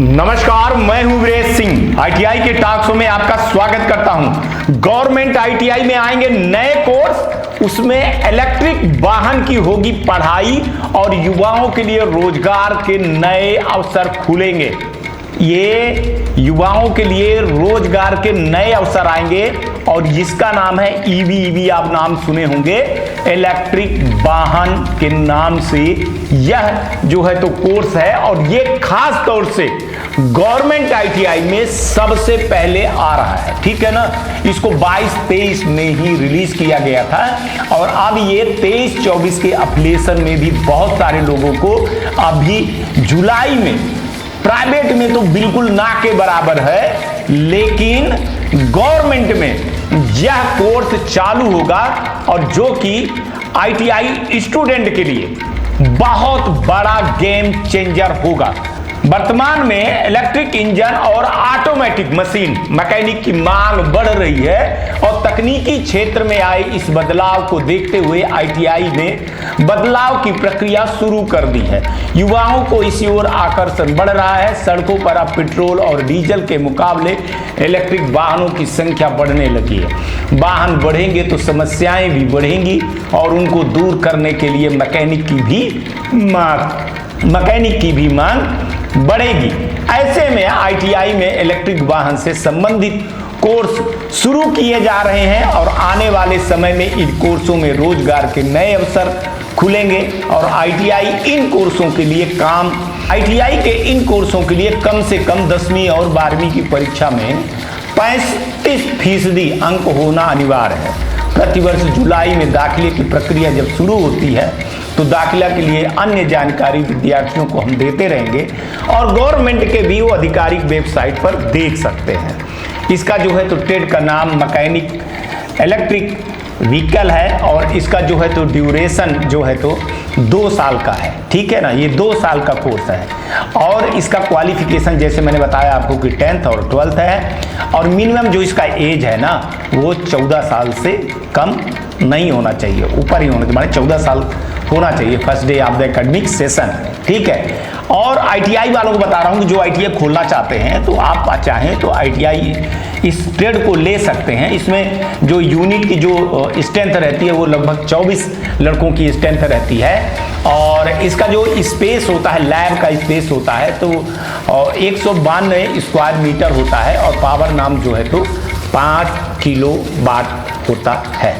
नमस्कार, मैं हूं वीरेश सिंह। आईटीआई के टॉक शो में आपका स्वागत करता हूं। गवर्नमेंट आईटीआई में आएंगे नए कोर्स, उसमें इलेक्ट्रिक वाहन की होगी पढ़ाई और युवाओं के लिए रोजगार के नए अवसर खुलेंगे। ये युवाओं के लिए रोजगार के नए अवसर आएंगे और जिसका नाम है ईवी आप नाम सुने होंगे, इलेक्ट्रिक वाहन के नाम से यह जो है तो कोर्स है और ये खास तौर से गवर्नमेंट आईटीआई में सबसे पहले आ रहा है। ठीक है ना, इसको 22-23 में ही रिलीज किया गया था और अब ये 23-24 के एप्लीकेशन में भी बहुत सारे लोगों को अभी जुलाई में, प्राइवेट में तो बिल्कुल ना के बराबर है, लेकिन गवर्नमेंट में यह कोर्स चालू होगा और जो कि आईटीआई स्टूडेंट के लिए बहुत बड़ा गेम चेंजर होगा। वर्तमान में इलेक्ट्रिक इंजन और ऑटोमेटिक मशीन मैकेनिक की मांग बढ़ रही है और तकनीकी क्षेत्र में आए इस बदलाव को देखते हुए आईटीआई ने बदलाव की प्रक्रिया शुरू कर दी है। युवाओं को इसी ओर आकर्षण बढ़ रहा है। सड़कों पर अब पेट्रोल और डीजल के मुकाबले इलेक्ट्रिक वाहनों की संख्या बढ़ने लगी है। वाहन बढ़ेंगे तो समस्याएं भी बढ़ेंगी और उनको दूर करने के लिए मैकेनिक की भी मांग बढ़ेगी। ऐसे में आईटीआई में इलेक्ट्रिक वाहन से संबंधित कोर्स शुरू किए जा रहे हैं और आने वाले समय में इन कोर्सों में रोजगार के नए अवसर खुलेंगे और आईटीआई के इन कोर्सों के लिए कम से कम 10वीं और 12वीं की परीक्षा में 35% अंक होना अनिवार्य है। प्रतिवर्ष जुलाई में दाखिले की प्रक्रिया जब शुरू होती है तो दाखिला के लिए अन्य जानकारी विद्यार्थियों को हम देते रहेंगे और गवर्नमेंट के भी वो आधिकारिक वेबसाइट पर देख सकते हैं। इसका जो है तो ट्रेड का नाम मैकेनिक इलेक्ट्रिक व्हीकल है और इसका जो है तो ड्यूरेशन जो है तो 2 साल का है। ठीक है ना, ये 2 साल का कोर्स है और इसका क्वालिफिकेशन जैसे मैंने बताया आपको कि 10th और 12th है और मिनिमम जो इसका एज है ना वो 14 साल से कम नहीं होना चाहिए, ऊपर ही होना चाहिए, माने 14 साल होना चाहिए first day of the academic session. ठीक है, और आईटीआई वालों को बता रहा हूँ कि जो आईटीआई खोलना चाहते हैं तो आप चाहें तो आईटीआई इस ट्रेड को ले सकते हैं। इसमें जो यूनिट की जो स्ट्रेंथ रहती है वो लगभग 24 लड़कों की स्ट्रेंथ रहती है और इसका जो स्पेस होता है, लैब का स्पेस होता है तो 192 स्क्वायर मीटर होता है और पावर नाम जो है तो 5 किलोवाट होता है।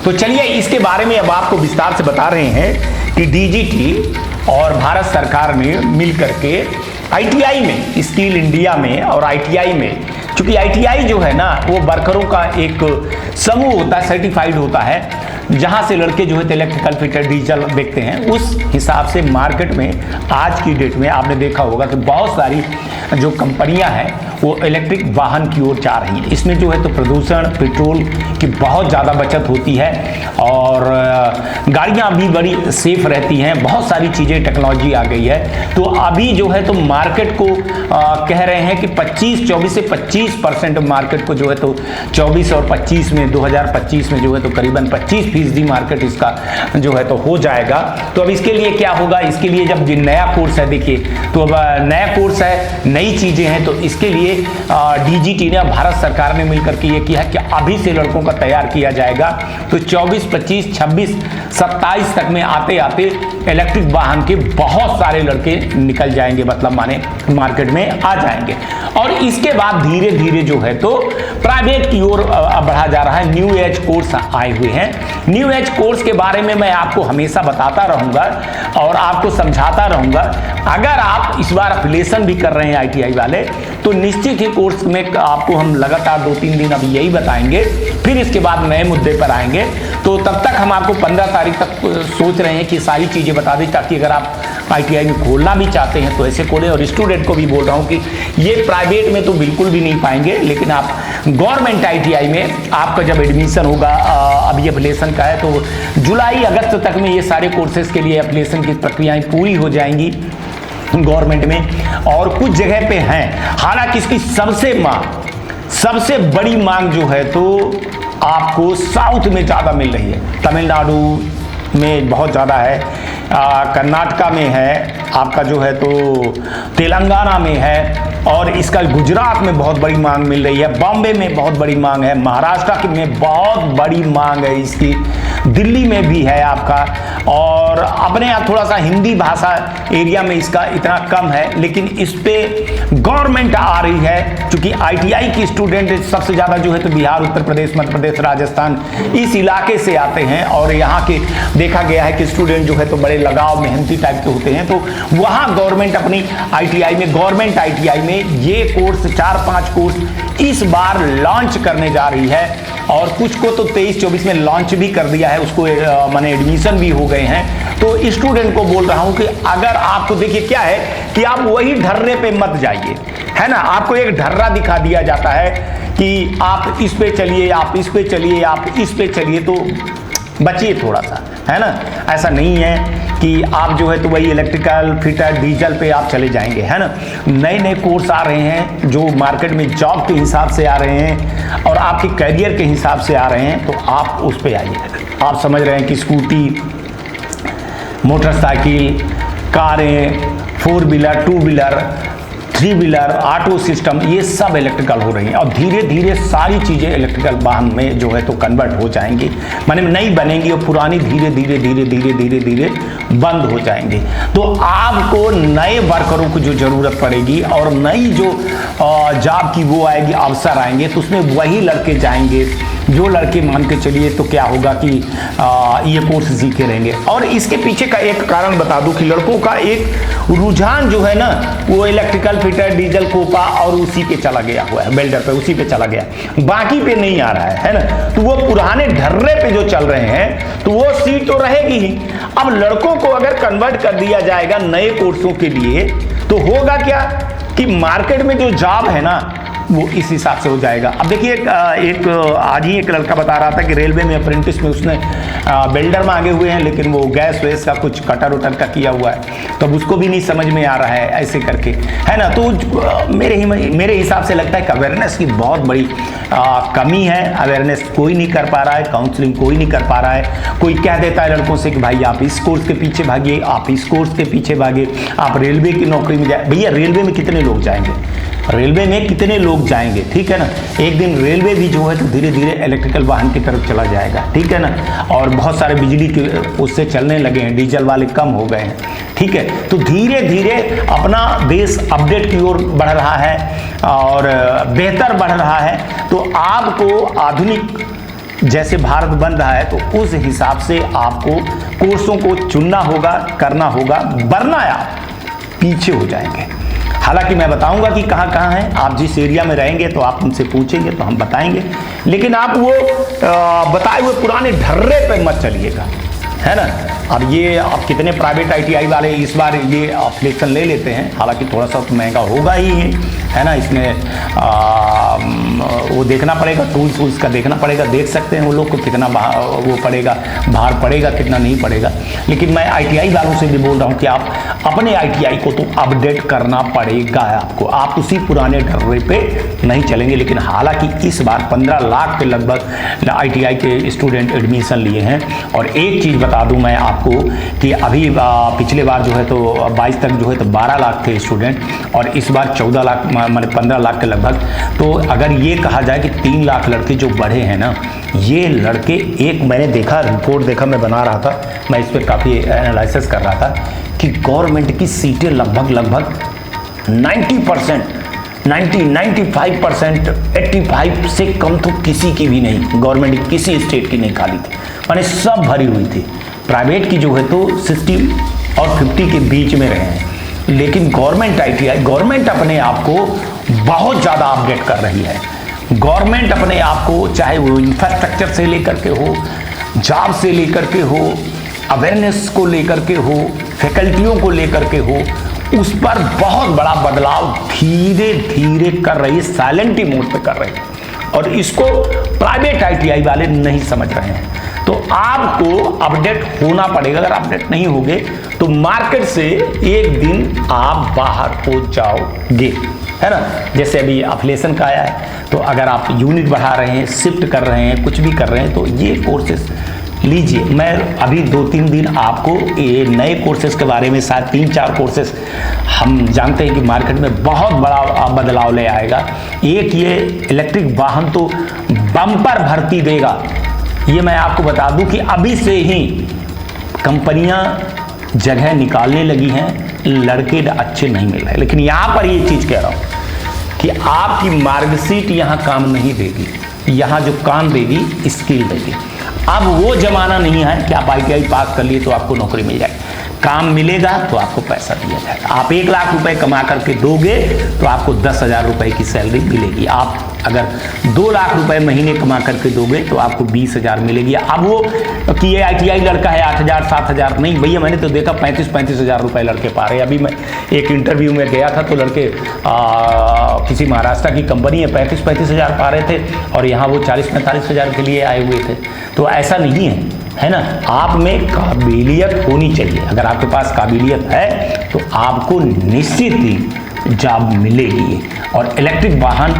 तो चलिए इसके बारे में अब आपको विस्तार से बता रहे हैं कि डीजीटी और भारत सरकार ने मिलकर के आईटीआई में, स्किल इंडिया में और आईटीआई में, क्योंकि आईटीआई जो है ना वो वर्करों का एक समूह होता है, सर्टिफाइड होता है, जहां से लड़के जो है इलेक्ट्रिकल फिटर डीजल देखते हैं। उस हिसाब से मार्केट में आज की डेट में आपने देखा होगा कि बहुत सारी जो कंपनियां हैं वो इलेक्ट्रिक वाहन की ओर जा रही है। इसमें जो है तो प्रदूषण, पेट्रोल की बहुत ज़्यादा बचत होती है और गाड़ियां भी बड़ी सेफ रहती हैं। बहुत सारी चीज़ें, टेक्नोलॉजी आ गई है। तो अभी जो है तो मार्केट को कह रहे हैं कि 24 से 25% मार्केट को जो है तो 24 और 25 में 2025 में जो है तो करीबन 25% मार्केट इसका जो है तो हो जाएगा। तो अब इसके लिए क्या होगा, इसके लिए जब नया कोर्स है, देखिए तो अब नया कोर्स है, नई चीज़ें हैं, तो इसके लिए डीजीटी ने, भारत सरकार ने मिलकर के ये किया कि अभी से लड़कों का तैयार किया जाएगा। तो 24, 25, 26, 27 तक में आते आते इलेक्ट्रिक वाहन के बहुत सारे लड़के निकल जाएंगे, मतलब माने मार्केट में आ जाएंगे और इसके बाद धीरे धीरे जो है तो प्राइवेट की ओर बढ़ा जा रहा है। न्यू एज कोर्स आए हुए हैं। न्यू एज कोर्स के बारे में मैं आपको हमेशा बताता रहूंगा और आपको समझाता रहूंगा। अगर आप इस बार एफिलिएशन भी कर रहे हैं आईटीआई वाले तो निश्चित ही कोर्स में आपको हम लगातार 2-3 दिन अभी यही बताएंगे, फिर इसके बाद नए मुद्दे पर आएंगे। तो तब तक हम आपको 15 तारीख तक सोच रहे हैं कि सारी चीज़ें बता दें, ताकि अगर आप आईटीआई में खोलना भी चाहते हैं तो ऐसे खोलें। और स्टूडेंट को भी बोल रहा हूँ कि ये प्राइवेट में तो बिल्कुल भी नहीं पाएंगे, लेकिन आप गवर्नमेंट आईटीआई में आपका जब एडमिशन होगा, अभी एप्लीकेशन का है तो जुलाई अगस्त तक में ये सारे कोर्सेज के लिए एप्लीकेशन की प्रक्रियाएँ पूरी हो जाएंगी गवर्नमेंट में। और कुछ जगह पे हैं, हालांकि इसकी सबसे बड़ी मांग जो है तो आपको साउथ में ज़्यादा मिल रही है। तमिलनाडु में बहुत ज़्यादा है, कर्नाटका में है, आपका जो है तो तेलंगाना में है, और इसका गुजरात में बहुत बड़ी मांग मिल रही है, बॉम्बे में बहुत बड़ी मांग है, महाराष्ट्र में बहुत बड़ी मांग है इसकी, दिल्ली में भी है आपका, और अपने यहाँ थोड़ा सा हिंदी भाषा एरिया में इसका इतना कम है, लेकिन इस पे गवर्नमेंट आ रही है। क्योंकि आईटीआई की स्टूडेंट सबसे ज़्यादा जो है तो बिहार, उत्तर प्रदेश, मध्य प्रदेश, राजस्थान इस इलाके से आते हैं, और यहाँ के देखा गया है कि स्टूडेंट जो है तो बड़े लगाव मेहनती टाइप के होते हैं। तो वहाँ गवर्नमेंट अपनी आईटीआई में, गवर्नमेंट आईटीआई में ये कोर्स 4-5 कोर्स इस बार लॉन्च करने जा रही है, और कुछ को तो 23-24 में लॉन्च भी कर दिया है, उसको माने एडमिशन भी हो गए हैं। तो स्टूडेंट को बोल रहा हूं कि अगर आपको, देखिए क्या है कि आप वही ढर्रे पे मत जाइए, है ना। आपको एक ढर्रा दिखा दिया जाता है कि आप इस पे चलिए, आप इस पे चलिए, आप इस पे चलिए, तो बचिए थोड़ा सा, है ना। ऐसा नहीं है कि आप जो है तो वही इलेक्ट्रिकल, फिटर, डीजल पे आप चले जाएंगे, है ना। नए नए कोर्स आ रहे हैं जो मार्केट में जॉब के हिसाब से आ रहे हैं और आपके करियर के हिसाब से आ रहे हैं, तो आप उस पे आइए। आप समझ रहे हैं कि स्कूटी, मोटरसाइकिल, कारें, 4 wheeler, 2 wheeler, 3 wheeler, auto system, ये सब इलेक्ट्रिकल हो रही हैं, और धीरे धीरे सारी चीज़ें इलेक्ट्रिकल वाहन में जो है तो कन्वर्ट हो जाएंगी, माने नई बनेंगी, और पुरानी धीरे धीरे धीरे धीरे धीरे धीरे बंद हो जाएंगे। तो आपको नए वर्करों की जो ज़रूरत पड़ेगी और नई जो जॉब की वो आएगी, अवसर आएंगे, तो उसमें वही लड़के जाएंगे जो लड़के, मान के चलिए तो क्या होगा कि ये कोर्स सीखे रहेंगे। और इसके पीछे का एक कारण बता दूं कि लड़कों का एक रुझान जो है ना, वो इलेक्ट्रिकल, फिटर, डीजल, कोपा और उसी पे चला गया हुआ है, वेल्डर पे, उसी पे चला गया, बाकी पे नहीं आ रहा है ना। तो वो पुराने ढर्रे पे जो चल रहे हैं, तो वो सीट तो रहेगी ही। अब लड़कों को अगर कन्वर्ट कर दिया जाएगा नए कोर्सों के लिए, तो होगा क्या कि मार्केट में जो जॉब है ना, वो इस हिसाब से हो जाएगा। अब देखिए, एक आज ही एक लड़का बता रहा था कि रेलवे में अप्रेंटिस में उसने बिल्डर मांगे हुए हैं, लेकिन वो गैस वैस का कुछ कटर उटर का किया हुआ है, तो अब उसको भी नहीं समझ में आ रहा है ऐसे करके, है ना। तो मेरे हिसाब से लगता है कि अवेयरनेस की बहुत बड़ी कमी है। अवेयरनेस कोई नहीं कर पा रहा है, काउंसलिंग कोई नहीं कर पा रहा है। कोई कह देता है लड़कों से कि भाई आप इस कोर्स के पीछे भागिए, आप इस कोर्स के पीछे भागिए, आप रेलवे की नौकरी में जाए। भैया रेलवे में कितने लोग जाएंगे, रेलवे में कितने लोग जाएंगे, ठीक है ना। एक दिन रेलवे भी जो है तो धीरे धीरे इलेक्ट्रिकल वाहन की तरफ चला जाएगा, ठीक है ना। और बहुत सारे बिजली के उससे चलने लगे हैं, डीजल वाले कम हो गए हैं, ठीक है। तो धीरे धीरे अपना देश अपडेट की ओर बढ़ रहा है और बेहतर बढ़ रहा है। तो आपको आधुनिक जैसे भारत बन रहा है, तो उस हिसाब से आपको कोर्सों को चुनना होगा, करना होगा, वरना आप पीछे हो जाएंगे। हालांकि मैं बताऊंगा कि कहाँ कहाँ है, आप जिस एरिया में रहेंगे तो आप उनसे पूछेंगे तो हम बताएंगे, लेकिन आप वो बताए हुए पुराने ढर्रे पे मत चलिएगा, है ना। अब ये आप कितने प्राइवेट आईटीआई वाले इस बार ये सिलेक्शन ले लेते हैं, हालांकि थोड़ा सा तो महंगा होगा ही है ना। इसमें वो देखना पड़ेगा, टूल्स का देखना पड़ेगा, देख सकते हैं वो लोग को कितना वो पड़ेगा, भार पड़ेगा, कितना नहीं पड़ेगा। लेकिन मैं आईटीआई वालों से भी बोल रहा हूँ कि आप अपने आईटीआई को तो अपडेट करना पड़ेगा आपको, आप उसी पुराने ढर्रे पे नहीं चलेंगे। लेकिन हालांकि इस बार 15 लाख के लगभग आईटीआई के स्टूडेंट एडमिशन लिए हैं। और एक चीज़ बता दूं मैं आपको कि अभी पिछले बार जो है तो 22 तक जो है तो 12 लाख थे स्टूडेंट, और इस बार 14 लाख माने 15 लाख के लगभग। तो अगर ये कहा जाए कि 3 लाख लड़के जो बढ़े हैं ना, ये लड़के, एक मैंने देखा, रिपोर्ट देखा, मैं बना रहा था, मैं इस पर काफ़ी एनालिसिस कर रहा था कि गवर्नमेंट की सीटें लगभग 90%, 95%, 85 से कम तो किसी की भी नहीं, गवर्नमेंट किसी स्टेट की नहीं खाली थी, माने सब भरी हुई थी। प्राइवेट की जो है तो 60 और 50 के बीच में रहे हैं। लेकिन गवर्नमेंट आईटीआई, गवर्नमेंट अपने आप को बहुत ज़्यादा अपडेट कर रही है। गवर्नमेंट अपने आप को, चाहे वो इंफ्रास्ट्रक्चर से लेकर के हो, जॉब से लेकर के हो, अवेयरनेस को लेकर के हो, फैकल्टियों को लेकर के हो, उस पर बहुत बड़ा बदलाव धीरे धीरे कर रही है, साइलेंट मोड पे कर रही है। और इसको प्राइवेट आईटीआई वाले नहीं समझ रहे हैं। तो आपको अपडेट होना पड़ेगा। अगर अपडेट नहीं होगे तो मार्केट से एक दिन आप बाहर हो जाओगे, है ना। जैसे अभी अफिलिएशन का आया है, तो अगर आप यूनिट बढ़ा रहे हैं, शिफ्ट कर रहे हैं, कुछ भी कर रहे हैं, तो ये कोर्सेस लीजिए। मैं अभी 2-3 दिन आपको ये नए कोर्सेज के बारे में, शायद 3-4 कोर्सेज हम जानते हैं कि मार्केट में बहुत बड़ा बदलाव ले आएगा। एक ये इलेक्ट्रिक वाहन तो बम्पर भर्ती देगा, ये मैं आपको बता दूं कि अभी से ही कंपनियां जगह निकालने लगी हैं, लड़के अच्छे नहीं मिल रहे। लेकिन यहाँ पर ये चीज़ कह रहा हूँ कि आपकी मार्कशीट यहाँ काम नहीं देगी, यहाँ जो काम देगी स्किल देगी। अब वो जमाना नहीं है कि आप ITI पास कर लिए तो आपको नौकरी मिल जाए, काम मिलेगा तो आपको पैसा दिया जाएगा। आप 1 लाख रुपए कमा करके दोगे तो आपको 10,000 रुपए की सैलरी मिलेगी। आप अगर 2 लाख रुपए महीने कमा करके दोगे तो आपको 20,000 मिलेगी। अब वो कि ये ITI लड़का है 8,000 7,000, नहीं भैया, मैंने तो देखा 35,000 रुपए लड़के पा रहे हैं। अभी मैं एक इंटरव्यू में गया था तो लड़के किसी महाराष्ट्र की कंपनी है 35,000 पा रहे थे और यहाँ वो 40-45,000 के लिए आए हुए थे। तो ऐसा नहीं है ना, आप में काबिलियत होनी चाहिए। अगर आपके पास काबिलियत है तो आपको निश्चित ही जॉब मिलेगी और इलेक्ट्रिक वाहन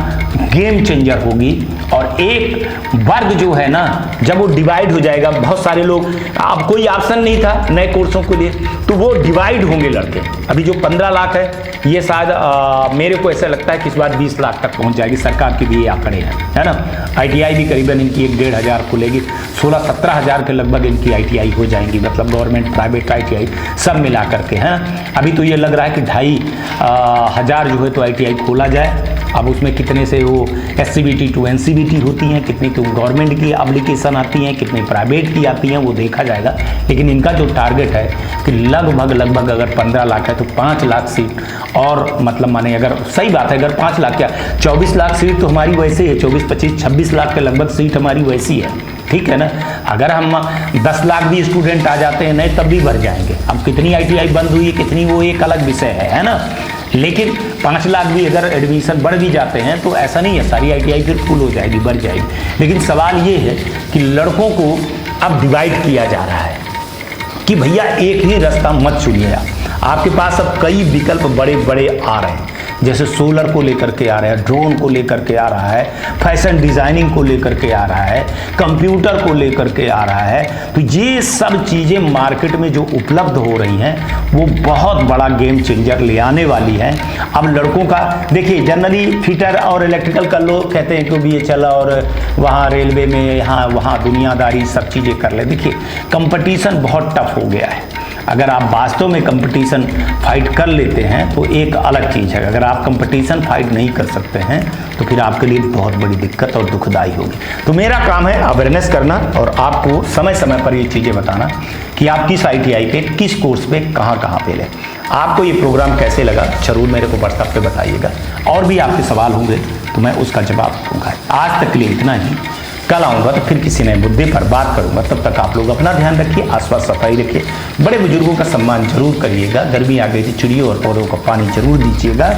गेम चेंजर होगी। और एक वर्ग जो है ना, जब वो डिवाइड हो जाएगा, बहुत सारे लोग, अब कोई ऑप्शन नहीं था नए कोर्सों के लिए, तो वो डिवाइड होंगे लड़के। अभी जो 15 लाख है ये शायद मेरे को ऐसा लगता है कि इस बार 20 लाख तक पहुंच जाएगी। सरकार की भी ये आंकड़े हैं, है ना। ITI भी करीबन इनकी 1-1.5 हज़ार खुलेगी, 16-17 हज़ार के लगभग इनकी ITI हो जाएंगी, मतलब गवर्नमेंट प्राइवेट ITI सब मिला करके, है। अभी तो ये लग रहा है कि 2,500 हज़ार जो है तो ITI खोला जाए। अब उसमें कितने से वो SCBT to NCBT होती हैं, कितनी तो गवर्नमेंट की एप्लीकेशन आती हैं, कितनी प्राइवेट की आती हैं, वो देखा जाएगा। लेकिन इनका जो टारगेट है कि लगभग अगर 15 लाख है तो 5 लाख सीट, और मतलब माने अगर सही बात है, अगर 5 लाख क्या 24 लाख सीट तो हमारी वैसे है, 24, 25, 26 लाख के लगभग सीट हमारी वैसी है, ठीक है ना। अगर हम 10 लाख भी स्टूडेंट आ जाते हैं नए तब भी भर जाएंगे। अब कितनी ITI बंद हुई है, कितनी, वो एक अलग विषय है ना। लेकिन 5 लाख भी अगर एडमिशन बढ़ भी जाते हैं तो ऐसा नहीं है सारी ITI फिर फुल हो जाएगी, बढ़ जाएगी। लेकिन सवाल ये है कि लड़कों को अब डिवाइड किया जा रहा है कि भैया एक ही रास्ता मत चुनिए। आपके पास अब कई विकल्प बड़े बड़े आ रहे हैं, जैसे सोलर को लेकर के आ रहा है, ड्रोन को लेकर के आ रहा है, फैशन डिज़ाइनिंग को लेकर के आ रहा है, कंप्यूटर को लेकर के आ रहा है। तो ये सब चीज़ें मार्केट में जो उपलब्ध हो रही हैं वो बहुत बड़ा गेम चेंजर ले आने वाली हैं। अब लड़कों का देखिए, जनरली फिटर और इलेक्ट्रिकल का लोग कहते हैं कि भी ये चला और वहाँ रेलवे में यहाँ वहाँ दुनियादारी सब चीज़ें कर ले। देखिए कंपटीशन बहुत टफ हो गया है। अगर आप वास्तव में कंपटीशन फाइट कर लेते हैं तो एक अलग चीज़ है, अगर आप कंपटीशन फाइट नहीं कर सकते हैं तो फिर आपके लिए बहुत बड़ी दिक्कत और दुखदाई होगी। तो मेरा काम है अवेयरनेस करना और आपको समय समय पर ये चीज़ें बताना कि आप किस ITI पे, किस कोर्स पे, कहाँ पे लें। आपको ये प्रोग्राम कैसे लगा जरूर मेरे को व्हाट्सएप पे बताइएगा, और भी आपके सवाल होंगे तो मैं उसका जवाब दूंगा। आज तक के लिए इतना ही, कल आऊँगा तो फिर किसी नए मुद्दे पर बात करूँगा। तब तक आप लोग अपना ध्यान रखिए, आसपास सफाई रखिए, बड़े बुजुर्गों का सम्मान जरूर करिएगा। गर्मी आ गई थी, चिड़ियों और पौधों को पानी जरूर दीजिएगा।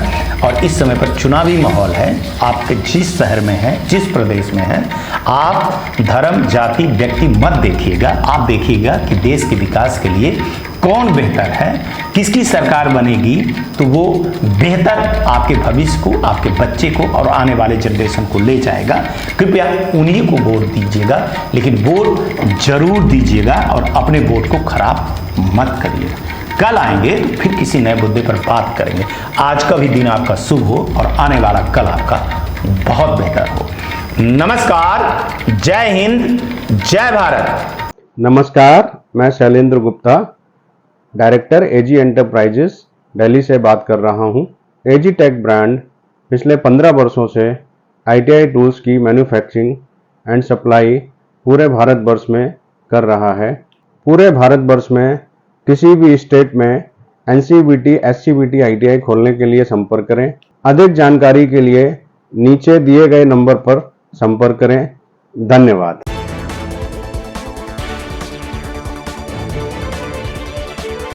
और इस समय पर चुनावी माहौल है, आपके जिस शहर में है, जिस प्रदेश में है, आप धर्म, जाति, व्यक्ति मत देखिएगा। आप देखिएगा कि देश के विकास के लिए कौन बेहतर है, किसकी सरकार बनेगी तो वो बेहतर आपके भविष्य को, आपके बच्चे को और आने वाले जनरेशन को ले जाएगा। कृपया उन्हीं को वोट दीजिएगा, लेकिन वोट जरूर दीजिएगा और अपने वोट को खराब मत करिएगा। कल आएंगे फिर किसी नए मुद्दे पर बात करेंगे। आज का भी दिन आपका शुभ हो और आने वाला कल आपका बहुत बेहतर हो। नमस्कार, जय हिंद, जय भारत। नमस्कार, मैं Shailendra Gupta, director AG enterprises Delhi से बात कर रहा हूं। AG टेक ब्रांड पिछले 15 वर्षों से ITI टूल्स की मैन्युफैक्चरिंग एंड सप्लाई पूरे भारतवर्ष में कर रहा है। पूरे भारतवर्ष में किसी भी स्टेट में NCBT, SCBT ITI खोलने के लिए संपर्क करें। अधिक जानकारी के लिए नीचे दिए गए नंबर पर संपर्क करें। धन्यवाद।